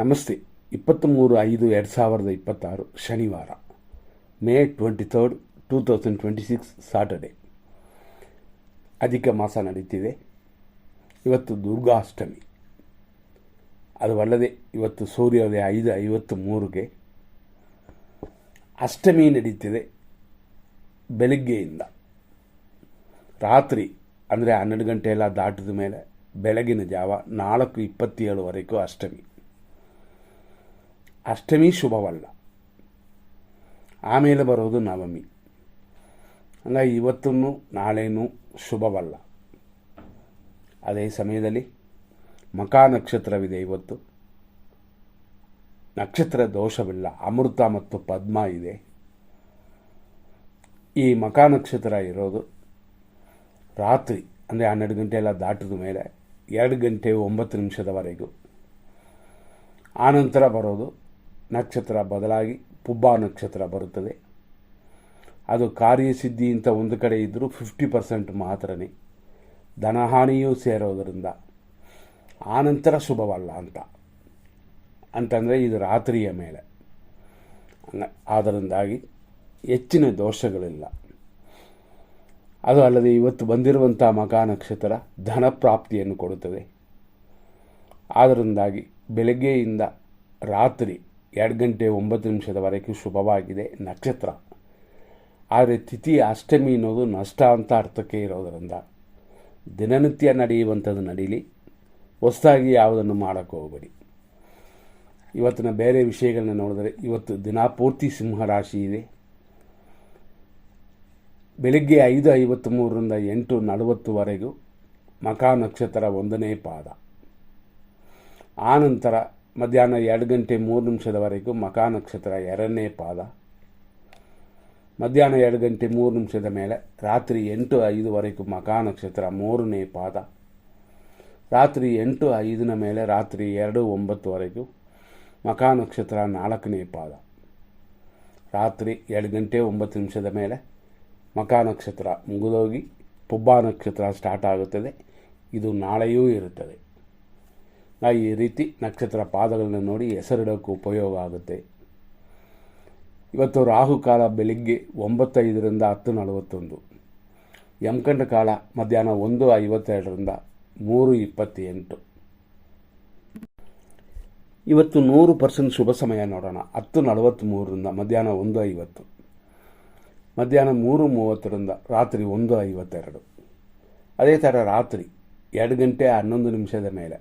ನಮಸ್ತೆ. 23/5/2026 ಶನಿವಾರ, ಮೇ 23, 2026 ಸಾಟರ್ಡೆ. ಅಧಿಕ ಮಾಸ ನಡೀತಿದೆ. ಇವತ್ತು ದುರ್ಗಾಷ್ಟಮಿ. ಅದು ಅಲ್ಲದೆ ಇವತ್ತು ಸೂರ್ಯೋದಯ 5:53ಗೆ. ಅಷ್ಟಮಿ ನಡೀತಿದೆ ಬೆಳಗ್ಗೆಯಿಂದ. ರಾತ್ರಿ ಅಂದರೆ 12 ಗಂಟೆ ಎಲ್ಲ ದಾಟಿದ ಮೇಲೆ ಬೆಳಗಿನ ಜಾವ 4:27ವರೆಗೂ ಅಷ್ಟಮಿ. ಅಷ್ಟಮಿ ಶುಭವಲ್ಲ. ಆಮೇಲೆ ಬರೋದು ನವಮಿ. ಹಂಗಾಗಿ ಇವತ್ತೂ ನಾಳೆನೂ ಶುಭವಲ್ಲ. ಅದೇ ಸಮಯದಲ್ಲಿ ಮಖಾ ನಕ್ಷತ್ರವಿದೆ. ಇವತ್ತು ನಕ್ಷತ್ರ ದೋಷವಿಲ್ಲ. ಅಮೃತ ಮತ್ತು ಪದ್ಮ ಇದೆ. ಈ ಮಖಾ ನಕ್ಷತ್ರ ಇರೋದು ರಾತ್ರಿ ಅಂದರೆ 12 ಗಂಟೆ ಎಲ್ಲ ದಾಟಿದ ಮೇಲೆ 2:09 ಆನಂತರ ಬರೋದು ನಕ್ಷತ್ರ ಬದಲಾಗಿ ಪುಬ್ಬ ನಕ್ಷತ್ರ ಬರುತ್ತದೆ. ಅದು ಕಾರ್ಯಸಿದ್ಧಿ ಅಂತ ಒಂದು ಕಡೆ ಇದ್ದರೂ 50% ಮಾತ್ರನೇ. ಧನಹಾನಿಯೂ ಸೇರೋದರಿಂದ ಆನಂತರ ಶುಭವಲ್ಲ ಅಂತಂದರೆ ಇದು ರಾತ್ರಿಯ ಮೇಲೆ. ಆದ್ದರಿಂದಾಗಿ ಹೆಚ್ಚಿನ ದೋಷಗಳಿಲ್ಲ. ಅದು ಅಲ್ಲದೆ ಇವತ್ತು ಬಂದಿರುವಂಥ ಮಖಾ ನಕ್ಷತ್ರ ಧನ ಪ್ರಾಪ್ತಿಯನ್ನು ಕೊಡುತ್ತದೆ. ಆದ್ದರಿಂದಾಗಿ ಬೆಳಗ್ಗೆಯಿಂದ ರಾತ್ರಿ 2:09 ಶುಭವಾಗಿದೆ ನಕ್ಷತ್ರ. ಆದರೆ ತಿಥಿ ಅಷ್ಟಮಿ ಅನ್ನೋದು ನಷ್ಟ ಅಂತ ಅರ್ಥಕ್ಕೆ ಇರೋದರಿಂದ ದಿನನಿತ್ಯ ನಡೆಯುವಂಥದ್ದು ನಡೀಲಿ, ಹೊಸದಾಗಿ ಯಾವುದನ್ನು ಮಾಡೋಕ್ಕೆ ಹೋಗಬೇಡಿ. ಇವತ್ತಿನ ಬೇರೆ ವಿಷಯಗಳನ್ನ ನೋಡಿದರೆ ಇವತ್ತು ದಿನಪೂರ್ತಿ ಸಿಂಹರಾಶಿ ಇದೆ. ಬೆಳಗ್ಗೆ 5:53ರಿಂದ 8:40 ಮಖಾ ನಕ್ಷತ್ರ 1ನೇ ಪಾದ. ಆನಂತರ ಮಧ್ಯಾಹ್ನ 2:03 ಮಖಾ ನಕ್ಷತ್ರ 2ನೇ ಪಾದ. ಮಧ್ಯಾಹ್ನ 2:03 ಮೇಲೆ ರಾತ್ರಿ 8:05 ಮಖಾ ನಕ್ಷತ್ರ 3ನೇ ಪಾದ. ರಾತ್ರಿ 8:05 ಮೇಲೆ ರಾತ್ರಿ 2:09 ಮಖಾ ನಕ್ಷತ್ರ 4ನೇ ಪಾದ. ರಾತ್ರಿ 2:09 ಮೇಲೆ ಮಖಾ ನಕ್ಷತ್ರ ಮುಗಿದೋಗಿ ಪುಬ್ಬ ನಕ್ಷತ್ರ ಸ್ಟಾರ್ಟ್ ಆಗುತ್ತದೆ. ಇದು ನಾಳೆಯೂ ಇರುತ್ತದೆ. ಈ ರೀತಿ ನಕ್ಷತ್ರ ಪಾದಗಳನ್ನು ನೋಡಿ ಹೆಸರಿಡೋಕ್ಕೂ ಉಪಯೋಗ ಆಗುತ್ತೆ. ಇವತ್ತು ರಾಹುಕಾಲ ಬೆಳಿಗ್ಗೆ 9:05ರಿಂದ 10:41. ಯಮಕಂಡ ಕಾಲ ಮಧ್ಯಾಹ್ನ 1:52ರಿಂದ 3:28. ಇವತ್ತು 100% ಶುಭ ಸಮಯ ನೋಡೋಣ. 10:43ರಿಂದ ಮಧ್ಯಾಹ್ನ 1:50. ಮಧ್ಯಾಹ್ನ 3:30ರಿಂದ ರಾತ್ರಿ 1:52. ಅದೇ ಥರ ರಾತ್ರಿ 2:11 ಮೇಲೆ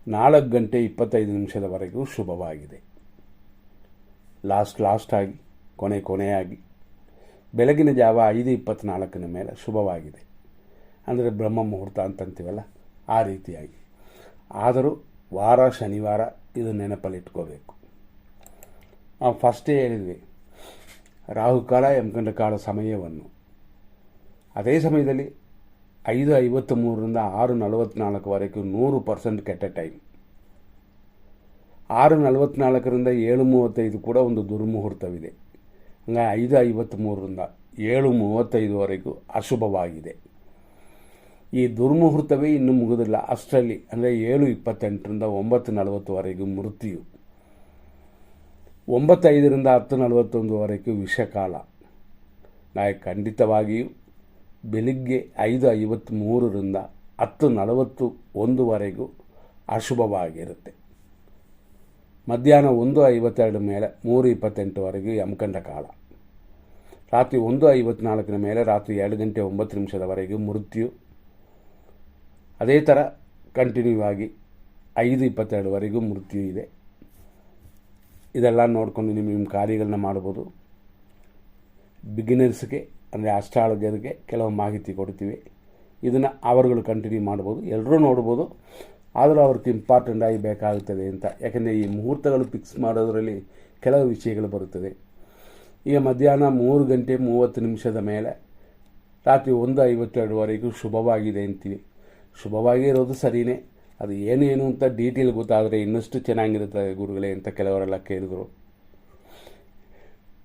4:25 ಶುಭವಾಗಿದೆ. ಲಾಸ್ಟಾಗಿ ಕೊನೆಯಾಗಿ ಬೆಳಗಿನ ಜಾವ 5:24 ಮೇಲೆ ಶುಭವಾಗಿದೆ. ಅಂದರೆ ಬ್ರಹ್ಮ ಮುಹೂರ್ತ ಅಂತಂತೀವಲ್ಲ, ಆ ರೀತಿಯಾಗಿ. ಆದರೂ ವಾರ ಶನಿವಾರ ಇದು ನೆನಪಲ್ಲಿಟ್ಕೋಬೇಕು. ನಾವು ಫಸ್ಟೇ ಹೇಳಿದ್ವಿ ರಾಹುಕಾಲ ಯಮಕಂಡ ಕಾಲ ಸಮಯವನ್ನು. ಅದೇ ಸಮಯದಲ್ಲಿ 5:53ರಿಂದ 6:44 100% ಕೆಟ್ಟ ಟೈಮ್. 6:44ರಿಂದ 7:35 ಕೂಡ ಒಂದು ದುರ್ಮುಹೂರ್ತವಿದೆ. ಹಂಗಾಗಿ 5:53ರಿಂದ 7:35 ಅಶುಭವಾಗಿದೆ. ಈ ದುರ್ಮುಹೂರ್ತವೇ ಇನ್ನೂ ಮುಗಿದಿಲ್ಲ. ಅಷ್ಟರಲ್ಲಿ ಅಂದರೆ 7:28ರಿಂದ 9:40 ಮೃತ್ಯು. 9:05ರಿಂದ 10:41 ವಿಷಕಾಲ. ಖಂಡಿತವಾಗಿಯೂ ಬೆಳಿಗ್ಗೆ 5:53ರಿಂದ 10:41 ಅಶುಭವಾಗಿರುತ್ತೆ. ಮಧ್ಯಾಹ್ನ 1:52 ಮೇಲೆ 3:28 ಯಮಕಂಡ ಕಾಲ. ರಾತ್ರಿ 1:54 ಮೇಲೆ ರಾತ್ರಿ 2:09 ಮೃತ್ಯು. ಅದೇ ಥರ ಕಂಟಿನ್ಯೂ ಆಗಿ 5:22 ಮೃತ್ಯು ಇದೆ. ಇದೆಲ್ಲ ನೋಡಿಕೊಂಡು ನಿಮ್ಮ ಕಾರ್ಯಗಳನ್ನ ಮಾಡ್ಬೋದು. ಬಿಗಿನರ್ಸ್ಗೆ ಅಂದರೆ ಅಸ್ಟ್ರಾಲಜರ್ಗೆ ಕೆಲವು ಮಾಹಿತಿ ಕೊಡ್ತೀವಿ. ಇದನ್ನು ಅವರುಗಳು ಕಂಟಿನ್ಯೂ ಮಾಡ್ಬೋದು, ಎಲ್ಲರೂ ನೋಡ್ಬೋದು. ಆದರೂ ಅವ್ರಿಗೆ ಇಂಪಾರ್ಟೆಂಟ್ ಆಗಿ ಬೇಕಾಗುತ್ತದೆ ಅಂತ. ಯಾಕೆಂದರೆ ಈ ಮುಹೂರ್ತಗಳು ಫಿಕ್ಸ್ ಮಾಡೋದರಲ್ಲಿ ಕೆಲವು ವಿಷಯಗಳು ಬರುತ್ತದೆ. ಈಗ ಮಧ್ಯಾಹ್ನ 3:30 ಮೇಲೆ ರಾತ್ರಿ 1:52 ಶುಭವಾಗಿದೆ ಅಂತೀವಿ. ಶುಭವಾಗಿರೋದು ಸರಿಯೇ. ಅದು ಏನೇನು ಅಂತ ಡೀಟೇಲ್ ಗೊತ್ತಾದರೆ ಇನ್ನಷ್ಟು ಚೆನ್ನಾಗಿರುತ್ತದೆ ಗುರುಗಳೇ ಅಂತ ಕೆಲವರೆಲ್ಲ ಕೇಳಿದರು.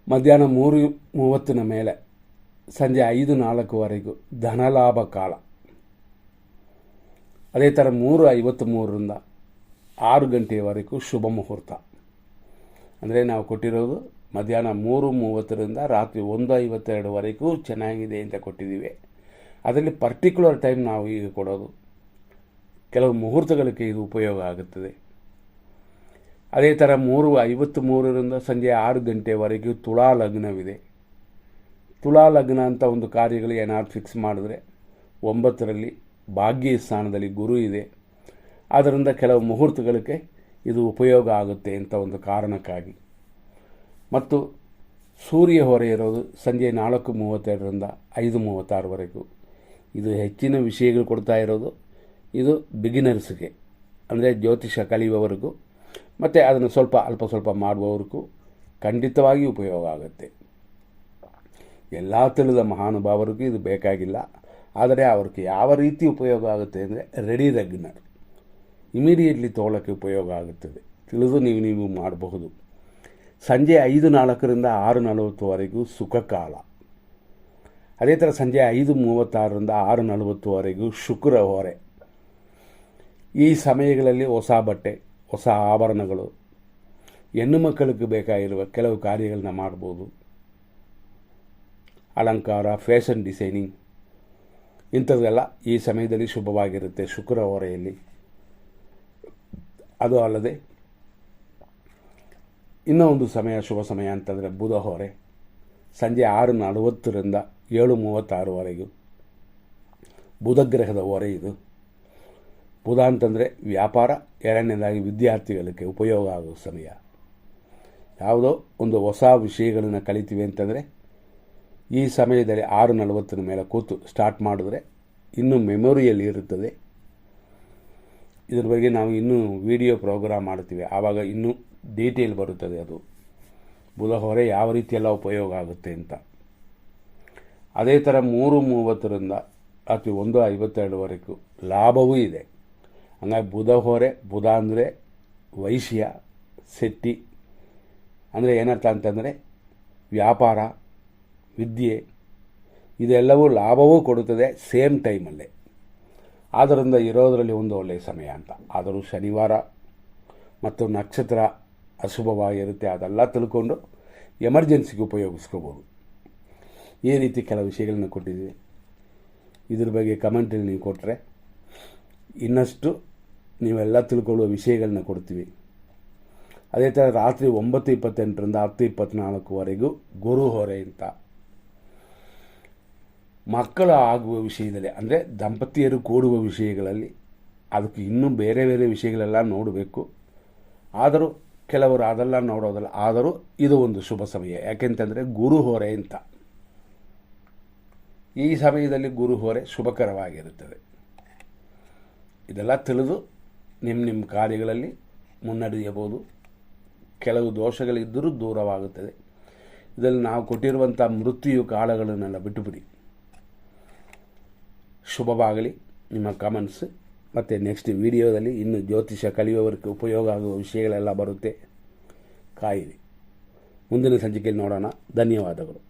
ಮಧ್ಯಾಹ್ನ 3:30 ಮೇಲೆ ಸಂಜೆ 5:04 ಧನಲಾಭ ಕಾಲ. ಅದೇ ಥರ 3:53ರಿಂದ 6 ಗಂಟೆಯವರೆಗೂ ಶುಭ ಮುಹೂರ್ತ. ಅಂದರೆ ನಾವು ಕೊಟ್ಟಿರೋದು ಮಧ್ಯಾಹ್ನ 3:30ರಿಂದ ರಾತ್ರಿ 1:52ವರೆಗೂ ಚೆನ್ನಾಗಿದೆ ಅಂತ ಕೊಟ್ಟಿದ್ದೀವಿ. ಅದರಲ್ಲಿ ಪರ್ಟಿಕ್ಯುಲರ್ ಟೈಮ್ ನಾವು ಈಗ ಕೊಡೋದು. ಕೆಲವು ಮುಹೂರ್ತಗಳಿಗೆ ಇದು ಉಪಯೋಗ ಆಗುತ್ತದೆ. ಅದೇ ಥರ 3:53ರಿಂದ ಸಂಜೆ 6 ಗಂಟೆವರೆಗೂ ತುಳಾ ಲಗ್ನವಿದೆ. ತುಳಾ ಲಗ್ನ ಅಂತ ಒಂದು ಕಾರ್ಯಗಳು ಏನಾದ್ರು ಫಿಕ್ಸ್ ಮಾಡಿದ್ರೆ 9ರಲ್ಲಿ ಭಾಗ್ಯ ಸ್ಥಾನದಲ್ಲಿ ಗುರು ಇದೆ. ಆದ್ದರಿಂದ ಕೆಲವು ಮುಹೂರ್ತಗಳಿಗೆ ಇದು ಉಪಯೋಗ ಆಗುತ್ತೆ ಅಂತ ಒಂದು ಕಾರಣಕ್ಕಾಗಿ. ಮತ್ತು ಸೂರ್ಯ ಹೊರೆ ಇರೋದು ಸಂಜೆ 4:32ರಿಂದ 5:36ವರೆಗೂ. ಇದು ಹೆಚ್ಚಿನ ವಿಷಯಗಳು ಕೊಡ್ತಾ ಇರೋದು ಇದು ಬಿಗಿನರ್ಸ್ಗೆ, ಅಂದರೆ ಜ್ಯೋತಿಷ ಕಲಿಯುವವರೆಗೂ ಮತ್ತು ಅದನ್ನು ಅಲ್ಪ ಸ್ವಲ್ಪ ಮಾಡುವವರೆಗೂ ಖಂಡಿತವಾಗಿ ಉಪಯೋಗ ಆಗುತ್ತೆ. ಎಲ್ಲ ತಿಳಿದ ಮಹಾನುಭಾವರಿಗೂ ಇದು ಬೇಕಾಗಿಲ್ಲ. ಆದರೆ ಅವ್ರಿಗೆ ಯಾವ ರೀತಿ ಉಪಯೋಗ ಆಗುತ್ತೆ ಅಂದರೆ ರೆಡಿ ರೆಗ್ಯುಲರ್ ಇಮಿಡಿಯೇಟ್ಲಿ ತೊಗೊಳ್ಳೋಕ್ಕೆ ಉಪಯೋಗ ಆಗುತ್ತದೆ. ತಿಳಿದು ನೀವು ಮಾಡಬಹುದು. ಸಂಜೆ 5:04ರಿಂದ 6:40ವರೆಗೂ ಸುಖ ಕಾಲ. ಅದೇ ಥರ ಸಂಜೆ 5:36ರಿಂದ 6:40ವರೆಗೂ ಶುಕ್ರ ಹೊರೆ. ಈ ಸಮಯಗಳಲ್ಲಿ ಹೊಸ ಬಟ್ಟೆ, ಹೊಸ ಆಭರಣಗಳು, ಹೆಣ್ಣು ಮಕ್ಕಳಿಗೆ ಬೇಕಾಗಿರುವ ಕೆಲವು ಕಾರ್ಯಗಳನ್ನ ಮಾಡ್ಬೋದು. ಅಲಂಕಾರ, ಫ್ಯಾಷನ್ ಡಿಸೈನಿಂಗ್ ಇಂಥದ್ದೆಲ್ಲ ಈ ಸಮಯದಲ್ಲಿ ಶುಭವಾಗಿರುತ್ತೆ ಶುಕ್ರ ಹೊರೆಯಲ್ಲಿ. ಅದು ಅಲ್ಲದೆ ಇನ್ನೂ ಒಂದು ಸಮಯ ಶುಭ ಸಮಯ ಅಂತಂದರೆ ಬುಧ ಹೊರೆ. ಸಂಜೆ 6:40ರಿಂದ 7:36ವರೆಗೂ ಬುಧಗ್ರಹದ ಹೊರೆ ಇದು. ಬುಧ ಅಂತಂದರೆ ವ್ಯಾಪಾರ, ಎರಡನೇದಾಗಿ ವಿದ್ಯಾರ್ಥಿಗಳಿಗೆ ಉಪಯೋಗ ಆಗುವ ಸಮಯ. ಯಾವುದೋ ಒಂದು ಹೊಸ ವಿಷಯಗಳನ್ನು ಕಲಿತೀವಿ ಅಂತಂದರೆ ಈ ಸಮಯದಲ್ಲಿ 6:40 ಮೇಲೆ ಕೂತು ಸ್ಟಾರ್ಟ್ ಮಾಡಿದ್ರೆ ಇನ್ನೂ ಮೆಮೊರಿಯಲ್ಲಿ ಇರುತ್ತದೆ. ಇದ್ರ ಬಗ್ಗೆ ನಾವು ಇನ್ನೂ ವಿಡಿಯೋ ಪ್ರೋಗ್ರಾಮ್ ಮಾಡ್ತೀವಿ, ಆವಾಗ ಇನ್ನೂ ಡೀಟೇಲ್ ಬರುತ್ತದೆ ಅದು ಬುಧ ಹೊರೆ ಯಾವ ರೀತಿಯೆಲ್ಲ ಉಪಯೋಗ ಆಗುತ್ತೆ ಅಂತ. ಅದೇ ಥರ 3:30ರಿಂದ ರಾತ್ರಿ 1:52ವರೆಗೂ ಲಾಭವೂ ಇದೆ. ಹಂಗಾಗಿ ಬುಧ ಹೊರೆ, ಬುಧ ಅಂದರೆ ವೈಶ್ಯ, ಶೆಟ್ಟಿ ಅಂದರೆ ಏನರ್ಥ ಅಂತಂದರೆ ವ್ಯಾಪಾರ, ವಿದ್ಯೆ ಇದೆಲ್ಲವೂ ಲಾಭವೂ ಕೊಡುತ್ತದೆ ಸೇಮ್ ಟೈಮಲ್ಲೇ. ಆದ್ದರಿಂದ ಇರೋದರಲ್ಲಿ ಒಂದು ಒಳ್ಳೆಯ ಸಮಯ ಅಂತ. ಆದರೂ ಶನಿವಾರ ಮತ್ತು ನಕ್ಷತ್ರ ಅಶುಭವಾಗಿರುತ್ತೆ, ಅದೆಲ್ಲ ತಿಳ್ಕೊಂಡು ಎಮರ್ಜೆನ್ಸಿಗೆ ಉಪಯೋಗಿಸ್ಕೋಬೋದು. ಈ ರೀತಿ ಕೆಲವು ವಿಷಯಗಳನ್ನ ಕೊಟ್ಟಿದ್ದೀವಿ. ಇದ್ರ ಬಗ್ಗೆ ಕಮೆಂಟಲ್ಲಿ ನೀವು ಕೊಟ್ಟರೆ ಇನ್ನಷ್ಟು ನೀವೆಲ್ಲ ತಿಳ್ಕೊಳ್ಳುವ ವಿಷಯಗಳನ್ನ ಕೊಡ್ತೀವಿ. ಅದೇ ಥರ ರಾತ್ರಿ 9:28ರಿಂದ 10:24ವರೆಗೂ ಗುರು ಹೊರೆ ಅಂತ. ಮಕ್ಕಳು ಆಗುವ ವಿಷಯದಲ್ಲಿ ಅಂದರೆ ದಂಪತಿಯರು ಕೂಡುವ ವಿಷಯಗಳಲ್ಲಿ ಅದಕ್ಕೆ ಇನ್ನೂ ಬೇರೆ ಬೇರೆ ವಿಷಯಗಳೆಲ್ಲ ನೋಡಬೇಕು. ಆದರೂ ಕೆಲವರು ಅದೆಲ್ಲ ನೋಡೋದಲ್ಲ. ಆದರೂ ಇದು ಒಂದು ಶುಭ ಸಮಯ. ಯಾಕೆಂತಂದರೆ ಗುರು ಹೊರೆ ಅಂತ. ಈ ಸಮಯದಲ್ಲಿ ಗುರು ಹೊರೆ ಶುಭಕರವಾಗಿರುತ್ತದೆ. ಇದೆಲ್ಲ ತಿಳಿದು ನಿಮ್ಮ ಕಾರ್ಯಗಳಲ್ಲಿ ಮುನ್ನಡೆಯಬಹುದು. ಕೆಲವು ದೋಷಗಳಿದ್ದರೂ ದೂರವಾಗುತ್ತದೆ. ಇದರಲ್ಲಿ ನಾವು ಕೊಟ್ಟಿರುವಂಥ ಮೃತ್ಯು ಕಾಲಗಳನ್ನೆಲ್ಲ ಬಿಟ್ಟುಬಿಡಿ. ಶುಭವಾಗಲಿ ನಿಮ್ಮ ಕಮೆಂಟ್ಸ್. ಮತ್ತು ನೆಕ್ಸ್ಟ್ ವಿಡಿಯೋದಲ್ಲಿ ಇನ್ನು ಜ್ಯೋತಿಷ ಕಲಿಯುವವರಿಗೆ ಉಪಯೋಗ ಆಗುವ ವಿಷಯಗಳೆಲ್ಲ ಬರುತ್ತೆ. ಕಾಯಿರಿ. ಮುಂದಿನ ಸಂಚಿಕೆಯಲ್ಲಿ ನೋಡೋಣ. ಧನ್ಯವಾದಗಳು.